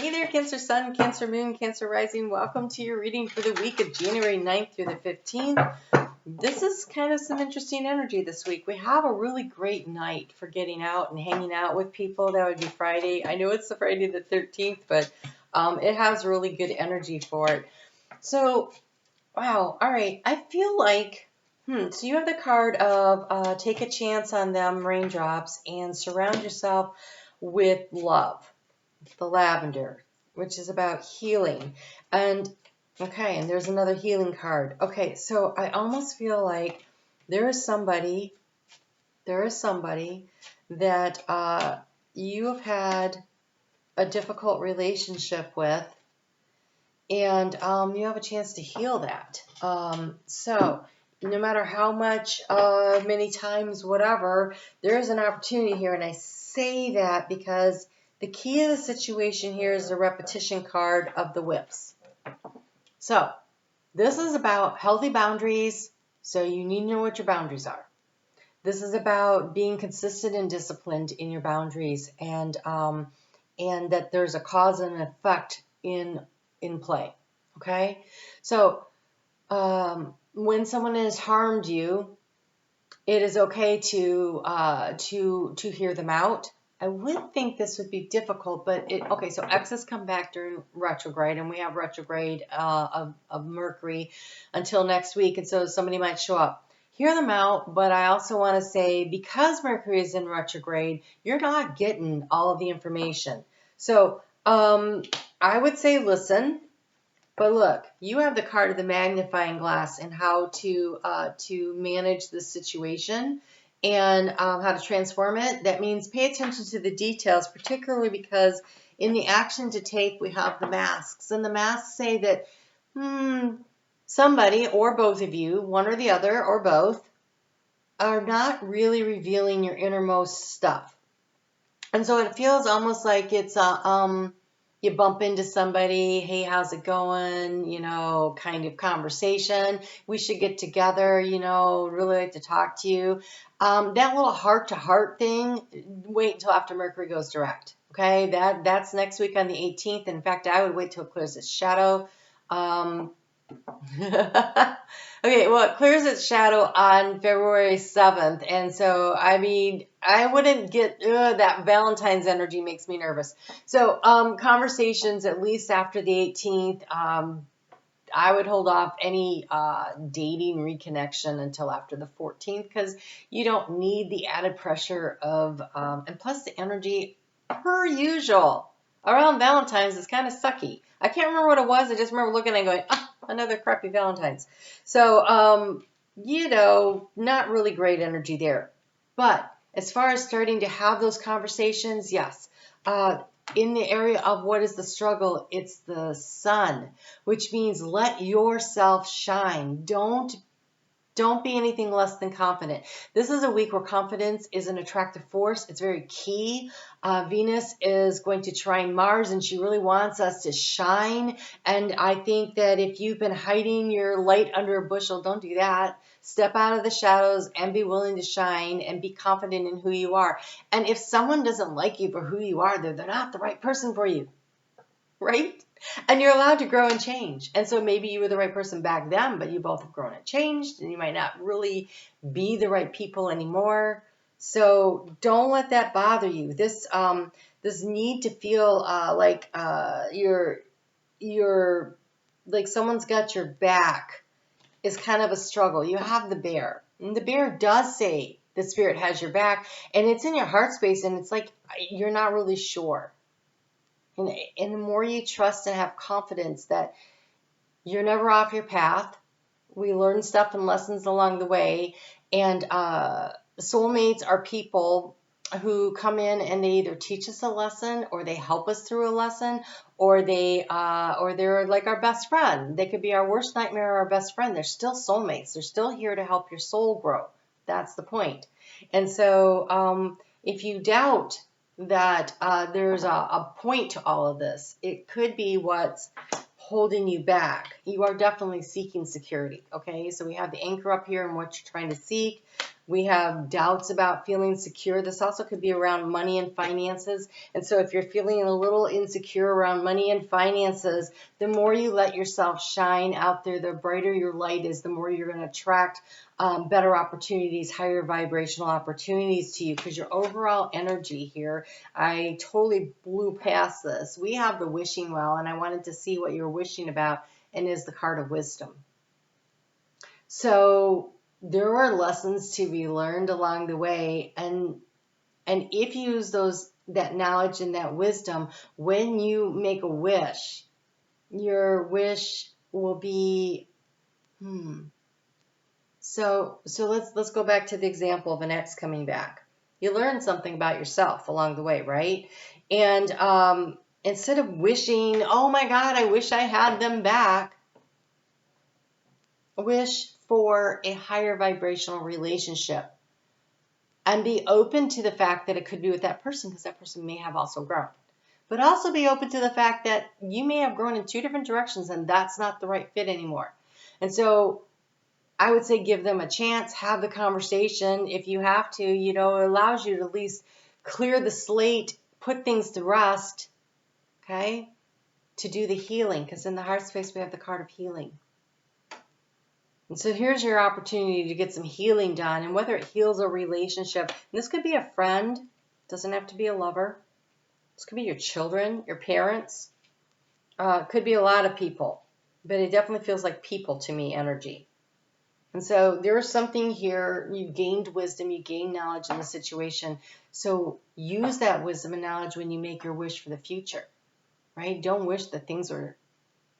Hey there, Cancer Sun, Cancer Moon, Cancer Rising. Welcome to your reading for the week of January 9th through the 15th. This is kind of some interesting energy this week. We have a really great night for getting out and hanging out with people. That would be Friday. I know it's the Friday the 13th, but it has really good energy for it. So, wow. All right. I feel like, so you have the card of take a chance on them, raindrops, and surround yourself with love. The lavender, which is about healing. And okay, and there's another healing card. Okay, so I almost feel like there is somebody that you have had a difficult relationship with, and you have a chance to heal that. So no matter how much, many times, whatever, there is an opportunity here, and I say that because the key of the situation here is the repetition card of the whips. So this is about healthy boundaries, so you need to know what your boundaries are. This is about being consistent and disciplined in your boundaries, and that there's a cause and effect in play. Okay, so when someone has harmed you, it is okay to hear them out. I would think this would be difficult, but okay, so X has come back during retrograde, and we have retrograde of Mercury until next week, and so somebody might show up. Hear them out, but I also want to say, because Mercury is in retrograde, you're not getting all of the information. So I would say listen, but look, you have the card of the magnifying glass and how to manage the situation and how to transform it. That means pay attention to the details, particularly because in the action to take, we have the masks. And the masks say that somebody or both of you, one or the other or both, are not really revealing your innermost stuff. And so it feels almost like it's you bump into somebody, hey, how's it going? Kind of conversation. We should get together, really like to talk to you. That little heart-to-heart thing, wait until after Mercury goes direct. Okay, that's next week on the 18th. In fact, I would wait till it clears its shadow. Okay, well, it clears its shadow on February 7th. And so, I mean, I wouldn't get, that Valentine's energy makes me nervous. So, conversations, at least after the 18th, I would hold off any dating reconnection until after the 14th, because you don't need the added pressure of, and plus the energy, per usual, around Valentine's is kind of sucky. I can't remember what it was. I just remember looking and going, another crappy Valentine's. So, not really great energy there. But as far as starting to have those conversations, yes. In the area of what is the struggle, it's the sun, which means let yourself shine. Don't be anything less than confident. This is a week where confidence is an attractive force. It's very key. Venus is going to trine Mars, and she really wants us to shine. And I think that if you've been hiding your light under a bushel, don't do that. Step out of the shadows and be willing to shine and be confident in who you are. And if someone doesn't like you for who you are, they're not the right person for you, right? And you're allowed to grow and change. And so maybe you were the right person back then, but you both have grown and changed, and you might not really be the right people anymore. So don't let that bother you. This need to feel like you're like someone's got your back is kind of a struggle. You have the bear, and the bear does say the spirit has your back, and it's in your heart space, and it's like you're not really sure. And the more you trust and have confidence that you're never off your path, we learn stuff and lessons along the way. And soulmates are people who come in and they either teach us a lesson, or they help us through a lesson, or they're like our best friend. They could be our worst nightmare or our best friend. They're still soulmates. They're still here to help your soul grow. That's the point. And so if you doubt that there's a point to all of this, it could be what's holding you back. You are definitely seeking security, okay? So we have the anchor up here and what you're trying to seek. We have doubts about feeling secure. This also could be around money and finances. And so if you're feeling a little insecure around money and finances, the more you let yourself shine out there, the brighter your light is, the more you're going to attract better opportunities, higher vibrational opportunities to you, because your overall energy here, I totally blew past this. We have the wishing well, and I wanted to see what you're wishing about, and is the card of wisdom. So there are lessons to be learned along the way, and if you use that knowledge and that wisdom, when you make a wish, your wish will be So let's go back to the example of an ex coming back. You learn something about yourself along the way, right? And instead of wishing, oh my God, I wish I had them back, wish for a higher vibrational relationship. And be open to the fact that it could be with that person, because that person may have also grown. But also be open to the fact that you may have grown in two different directions and that's not the right fit anymore. And so I would say give them a chance, have the conversation if you have to. It allows you to at least clear the slate, put things to rest, okay, to do the healing, because in the heart space we have the card of healing. And so here's your opportunity to get some healing done, and whether it heals a relationship, and this could be a friend, doesn't have to be a lover. This could be your children, your parents, could be a lot of people, but it definitely feels like people to me, energy. And so there's something here, you gained wisdom, you gained knowledge in the situation. So use that wisdom and knowledge when you make your wish for the future, right? Don't wish that things are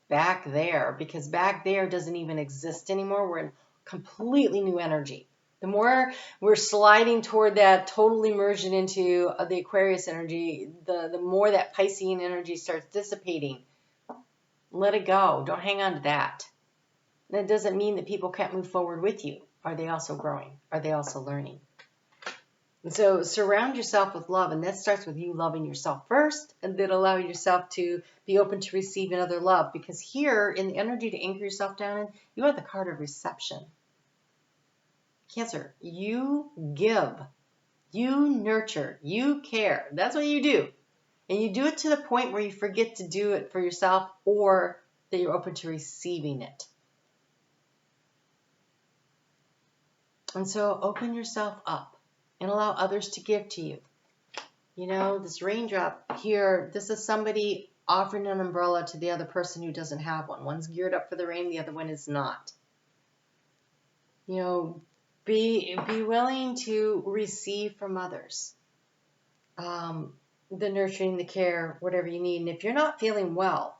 back there, because back there doesn't even exist anymore. We're in completely new energy. The more we're sliding toward that total immersion into the Aquarius energy, the more that Piscean energy starts dissipating. Let it go. Don't hang on to that. That doesn't mean that people can't move forward with you. Are they also growing? Are they also learning? And so surround yourself with love, and that starts with you loving yourself first, and then allow yourself to be open to receive another love, because here in the energy to anchor yourself down in, you have the card of reception. Cancer, you give, you nurture, you care. That's what you do. And you do it to the point where you forget to do it for yourself, or that you're open to receiving it. And so open yourself up and allow others to give to you. This raindrop here, this is somebody offering an umbrella to the other person who doesn't have one. One's geared up for the rain, the other one is not. Be willing to receive from others. The nurturing, the care, whatever you need. And if you're not feeling well,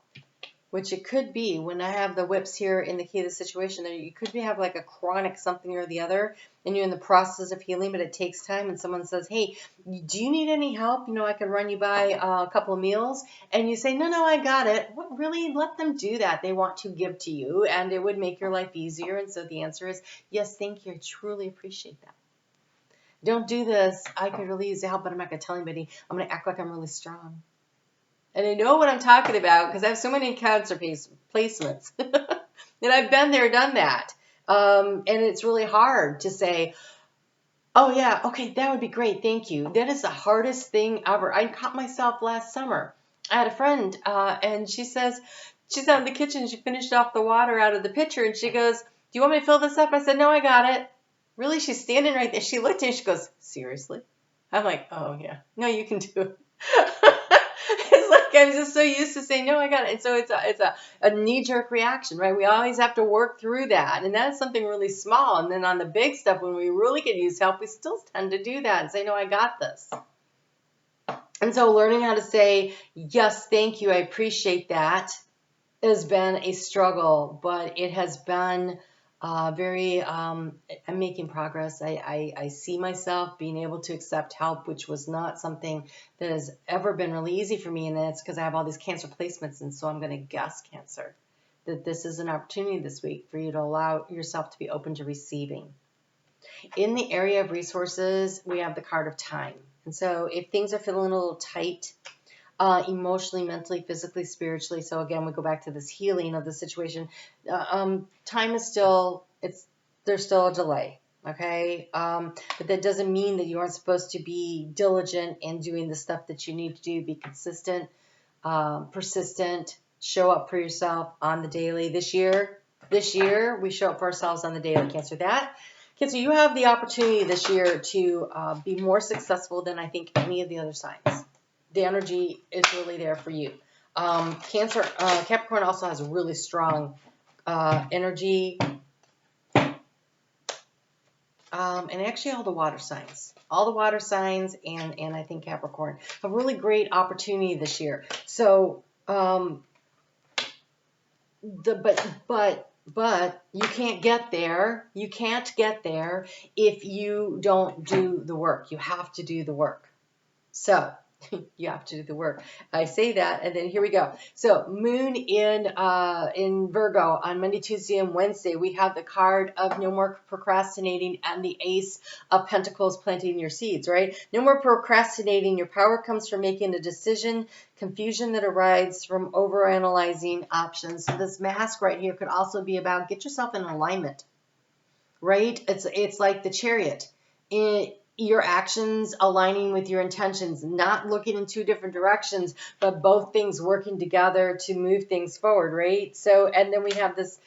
which it could be, when I have the whips here in the key of the situation, there you could have like a chronic something or the other, and you're in the process of healing, but it takes time, and someone says, hey, do you need any help? I can run you by a couple of meals. And you say, no, I got it. What, really? Let them do that. They want to give to you, and it would make your life easier. And so the answer is, yes, thank you. I truly appreciate that. Don't do this. I could really use the help, but I'm not going to tell anybody. I'm going to act like I'm really strong. And I know what I'm talking about because I have so many cancer placements. And I've been there, done that. And it's really hard to say, oh, yeah, okay, that would be great. Thank you. That is the hardest thing ever. I caught myself last summer. I had a friend, and she says, she's out in the kitchen. She finished off the water out of the pitcher, and she goes, do you want me to fill this up? I said, no, I got it. Really? She's standing right there. She looked at me, she goes, seriously? I'm like, oh, yeah. No, you can do it. It's like I'm just so used to saying, no, I got it. And so it's a knee-jerk reaction, right? We always have to work through that. And that's something really small. And then on the big stuff, when we really could use help, we still tend to do that and say, no, I got this. And so learning how to say, yes, thank you, I appreciate that, has been a struggle. But it has been I'm making progress. I see myself being able to accept help, which was not something that has ever been really easy for me. And it's because I have all these cancer placements. And so I'm going to guess, Cancer, that this is an opportunity this week for you to allow yourself to be open to receiving. In the area of resources, we have the card of time. And so if things are feeling a little tight, emotionally, mentally, physically, spiritually. So again, we go back to this healing of the situation. Time is still, there's still a delay. Okay, but that doesn't mean that you aren't supposed to be diligent and doing the stuff that you need to do. Be consistent, persistent, show up for yourself on the daily. This year, we show up for ourselves on the daily. Cancer, Cancer, you have the opportunity this year to be more successful than I think any of the other signs. The energy is really there for you. Cancer, Capricorn also has really strong energy. And actually all the water signs. All the water signs and I think Capricorn. A really great opportunity this year. So, but you can't get there. You can't get there if you don't do the work. You have to do the work. So, you have to do the work. I say that, and then here we go. So, Moon in Virgo on Monday, Tuesday, and Wednesday. We have the card of no more procrastinating and the Ace of Pentacles, planting your seeds, right? No more procrastinating. Your power comes from making a decision. Confusion that arises from overanalyzing options. So this mask right here could also be about get yourself in alignment, right? It's like the Chariot. Your actions aligning with your intentions, not looking in two different directions, but both things working together to move things forward, right? So, and then we have this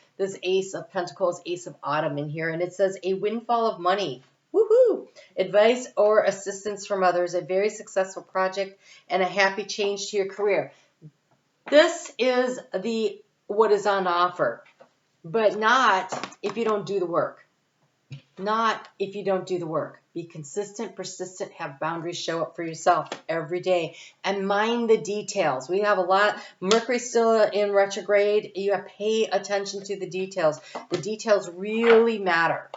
Ace of Pentacles, Ace of Autumn in here, and it says a windfall of money. Woohoo! Advice or assistance from others, a very successful project, and a happy change to your career. This is what is on offer, but not if you don't do the work. Not if you don't do the work. Be consistent, persistent, have boundaries, show up for yourself every day, and mind the details. We have a lot. Mercury still in retrograde. You have to pay attention to the details. The details really matter.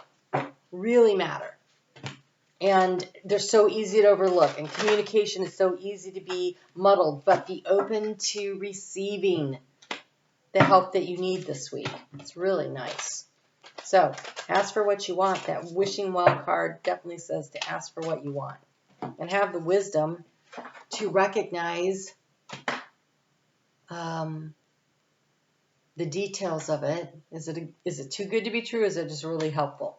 Really matter. And they're so easy to overlook. And communication is so easy to be muddled. But be open to receiving the help that you need this week. It's really nice. So, ask for what you want. That wishing well card definitely says to ask for what you want. And have the wisdom to recognize the details of it. Is it too good to be true? Or is it just really helpful?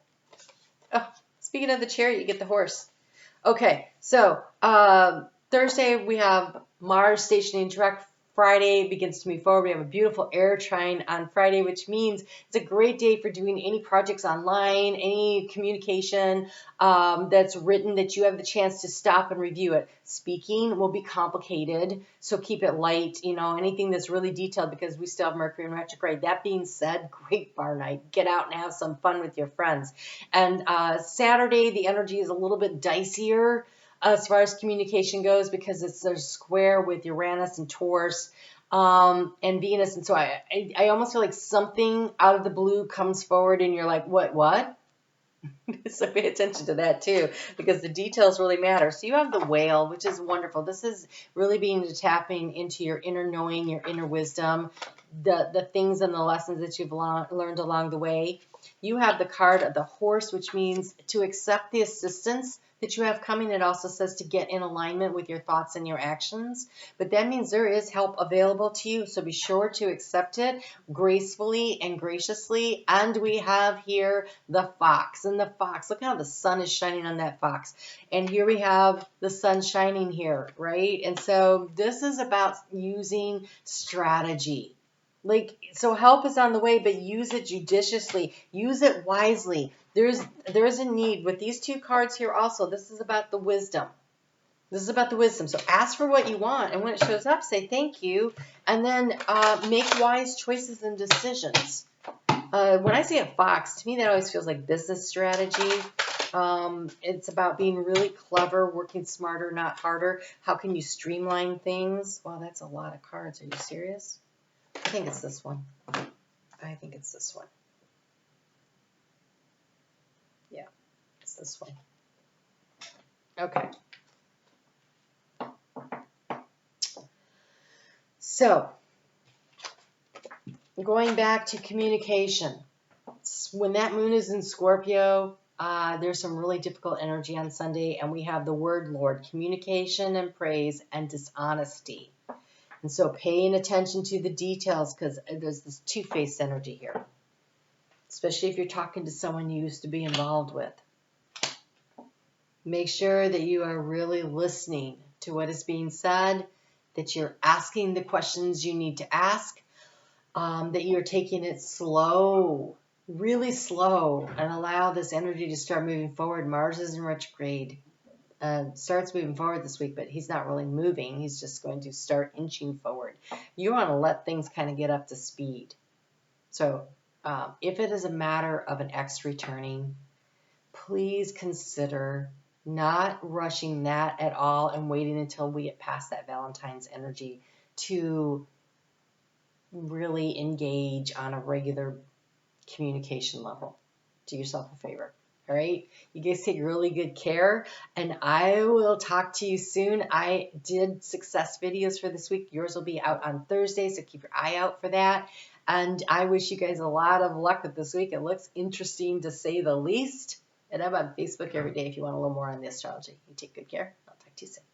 Oh, speaking of the Chariot, you get the horse. Okay, so Thursday we have Mars stationing direct. Friday begins to move forward. We have a beautiful air trine on Friday, which means it's a great day for doing any projects online, any communication that's written that you have the chance to stop and review it. Speaking will be complicated, so keep it light. Anything that's really detailed because we still have Mercury in retrograde. That being said, great bar night. Get out and have some fun with your friends. And Saturday, the energy is a little bit dicier as far as communication goes, because it's a square with Uranus and Taurus and Venus. And so I almost feel like something out of the blue comes forward and you're like, what? So pay attention to that too, because the details really matter. So you have the Whale, which is wonderful. This is really being tapping into your inner knowing, your inner wisdom, the things and the lessons that you've learned along the way. You have the card of the Horse, which means to accept the assistance that you have coming. It also says to get in alignment with your thoughts and your actions. But that means there is help available to you. So be sure to accept it gracefully and graciously. And we have here the Fox. And the Fox, look how the sun is shining on that Fox. And here we have the sun shining here, right? And so this is about using strategy. So help is on the way, but use it judiciously. Use it wisely. There's a need with these two cards here also. This is about the wisdom. This is about the wisdom. So ask for what you want, and when it shows up, say thank you, and then make wise choices and decisions. When I say a fox, to me that always feels like business strategy. It's about being really clever, working smarter, not harder. How can you streamline things? Wow, that's a lot of cards. Are you serious? I think it's this one. Yeah, it's this one. Okay. So, going back to communication. When that moon is in Scorpio, there's some really difficult energy on Sunday, and we have the word Lord, communication and praise and dishonesty. And so paying attention to the details, because there's this two-faced energy here, especially if you're talking to someone you used to be involved with. Make sure that you are really listening to what is being said, that you're asking the questions you need to ask, that you're taking it slow, really slow, and allow this energy to start moving forward. Mars is in retrograde. Starts moving forward this week, but he's not really moving. He's just going to start inching forward. You want to let things kind of get up to speed. So if it is a matter of an ex returning, please consider not rushing that at all and waiting until we get past that Valentine's energy to really engage on a regular communication level. Do yourself a favor. All right. You guys take really good care, and I will talk to you soon. I did success videos for this week. Yours will be out on Thursday, so keep your eye out for that. And I wish you guys a lot of luck with this week. It looks interesting to say the least. And I'm on Facebook every day if you want a little more on the astrology. You take good care. I'll talk to you soon.